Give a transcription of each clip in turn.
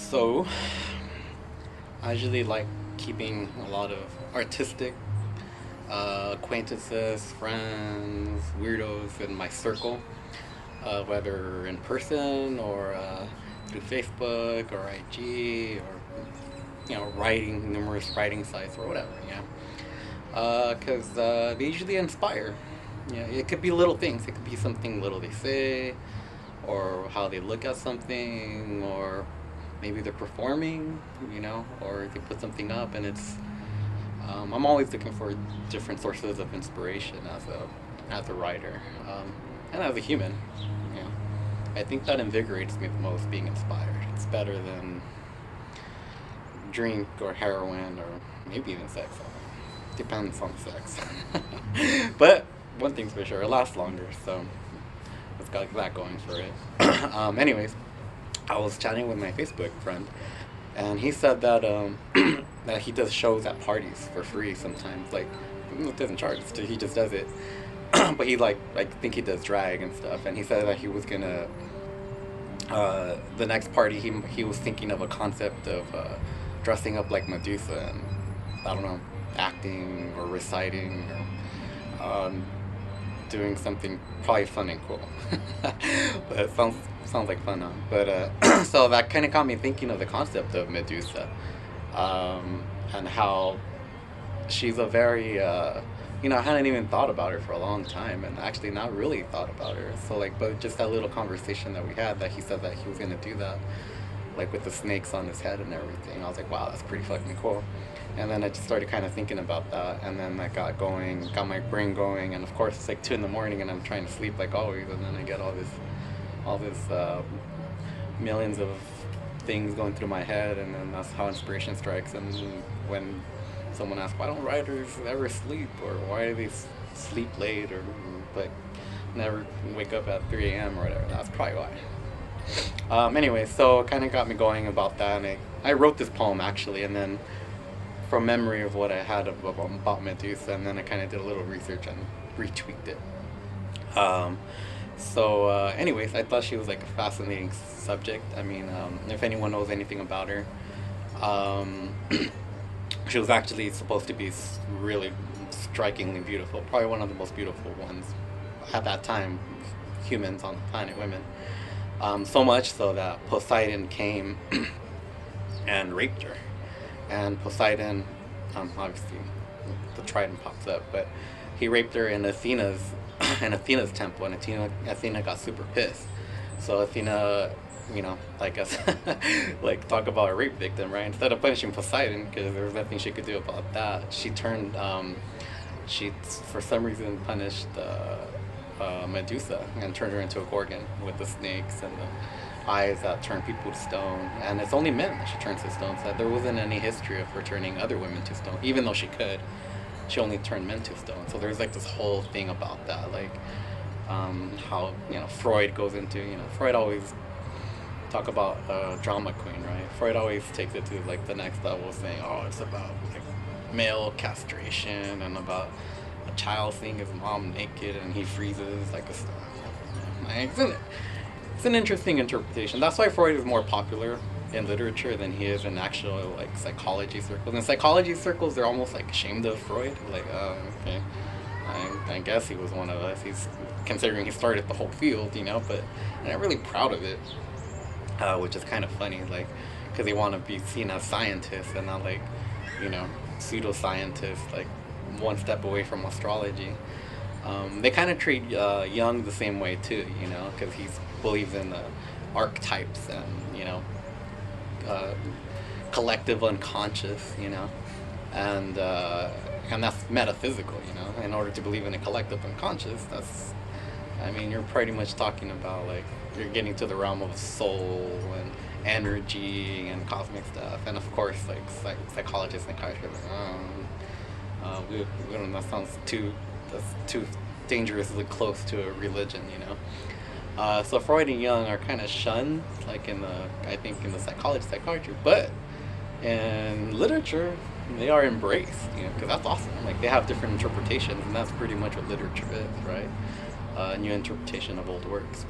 So, I usually like keeping a lot of artistic acquaintances, friends, weirdos in my circle, whether in person or through Facebook or IG or writing numerous writing sites or whatever. Because they usually inspire. Yeah, it could be little things. It could be something little they say, or how they look at something, or maybe they're performing, or they put something up, and it's. I'm always looking for different sources of inspiration as a writer, and as a human. You know, I think that invigorates me the most. Being inspired, it's better than drink or heroin or maybe even sex. Depends on sex. But one thing's for sure, it lasts longer, so it's got that going for it. Anyways, I was chatting with my Facebook friend, and he said that that he does shows at parties for free sometimes. Like, it doesn't charge, he just does it. But he I think he does drag and stuff. And he said that he was gonna the next party he was thinking of a concept of dressing up like Medusa and I don't know, acting or reciting or doing something probably fun and cool. But it sounds like fun, huh? But so that kind of got me thinking of the concept of Medusa, and how she's a very I hadn't even thought about her for a long time, and actually not really thought about her. So but just that little conversation that we had, that he said that he was gonna do that, like with the snakes on his head and everything. I was like, wow, that's pretty fucking cool. And then I just started kind of thinking about that, and then I got my brain going, and of course it's like 2 in the morning, and I'm trying to sleep like always, and then I get all this millions of things going through my head, and then that's how inspiration strikes. And when someone asks, why don't writers ever sleep, or why do they sleep late, or like never wake up at 3 a.m. or whatever, that's probably why. Anyway, so it kind of got me going about that, and I wrote this poem actually, and then from memory of what I had about Medusa, and then I kind of did a little research and retweaked it. Anyways, I thought she was like a fascinating subject. I mean, if anyone knows anything about her, she was actually supposed to be really strikingly beautiful, probably one of the most beautiful ones at that time, humans on the planet, women. So much so that Poseidon came and raped her. And Poseidon, obviously, the trident pops up, but he raped her in Athena's temple, and Athena got super pissed. So Athena, I guess, like, talk about a rape victim, right? Instead of punishing Poseidon, because there was nothing she could do about that, she for some reason punished Medusa and turned her into a gorgon with the snakes and the eyes that turn people to stone. And it's only men that she turns to stone. So there wasn't any history of her turning other women to stone, even though she could. She only turned men to stone. So there's like this whole thing about that, like how Freud goes into Freud always talk about drama queen, right? Freud always takes it to like the next level, saying, oh, it's about like male castration and about a child seeing his mom naked and he freezes like a. It's an interesting interpretation. That's why Freud is more popular in literature than he is in actual like psychology circles. In psychology circles, they're almost like ashamed of Freud. Like, okay, I guess he was one of us. He's considering he started the whole field, but they're not really proud of it, which is kind of funny. Like, because they want to be seen as scientists and not like, pseudoscientists, like one step away from astrology. They kind of treat Jung the same way too, because he believes in the archetypes and collective unconscious, and that's metaphysical, In order to believe in a collective unconscious, you're pretty much talking about like you're getting to the realm of soul and energy and cosmic stuff, and of course like psychologists and psychiatrists, that sounds too dangerously close to a religion, So Freud and Jung are kind of shunned, like in the psychiatry, but in literature they are embraced, because that's awesome. Like they have different interpretations, and that's pretty much what literature is, right? A new interpretation of old works.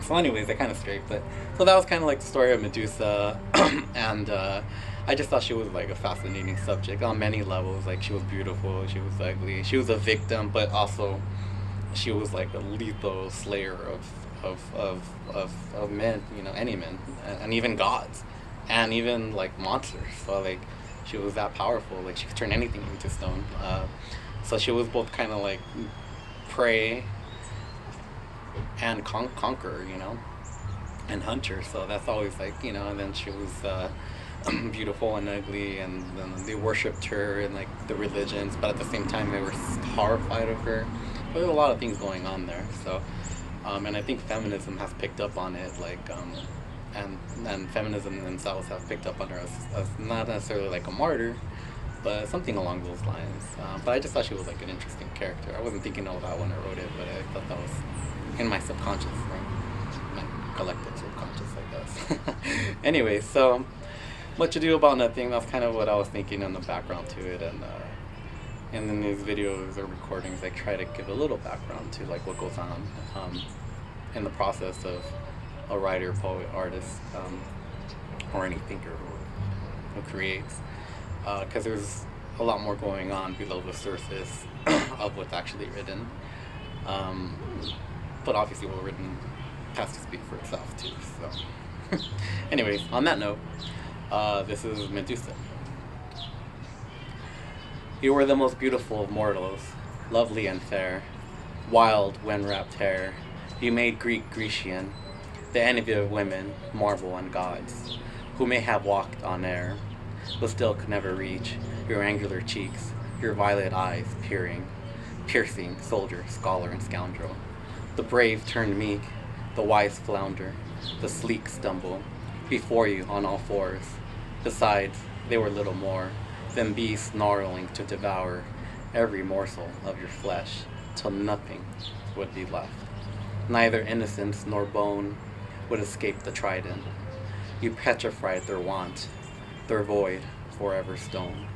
So, anyways, I kind of strayed, but so that was kind of like the story of Medusa, and I just thought she was like a fascinating subject on many levels. Like she was beautiful, she was ugly, she was a victim, but also she was like a lethal slayer of men, you know, any men, and even gods, and even like monsters. So like she was that powerful. Like she could turn anything into stone. So she was both kind of like prey and conqueror, you know, and hunter. So that's always like, you know. And then she was beautiful and ugly, and then they worshipped her and like the religions, but at the same time they were horrified of her. But there's a lot of things going on there. So, and I think feminism has picked up on it, like, and feminism themselves have picked up on her as not necessarily like a martyr, but something along those lines. But I just thought she was like an interesting character. I wasn't thinking of that when I wrote it, but I thought that was in my subconscious, right? My collective subconscious, I guess. Anyway, so much ado about nothing. That's kind of what I was thinking in the background to it, and in these videos or recordings, I try to give a little background to like what goes on in the process of a writer, poet, artist, or any thinker who creates, because there's a lot more going on below the surface of what's actually written. Um, but obviously, what written has to speak for itself too. So, anyways, on that note, this is Medusa. You were the most beautiful of mortals, lovely and fair, wild wind-wrapped hair. You made Greek Grecian, the envy of women, marvel and gods, who may have walked on air, but still could never reach your angular cheeks, your violet eyes peering, piercing soldier, scholar, and scoundrel. The brave turned meek, the wise flounder, the sleek stumble, before you on all fours. Besides, they were little more than beasts snarling to devour every morsel of your flesh, till nothing would be left. Neither innocence nor bone would escape the trident. You petrified their want, their void, forever stone.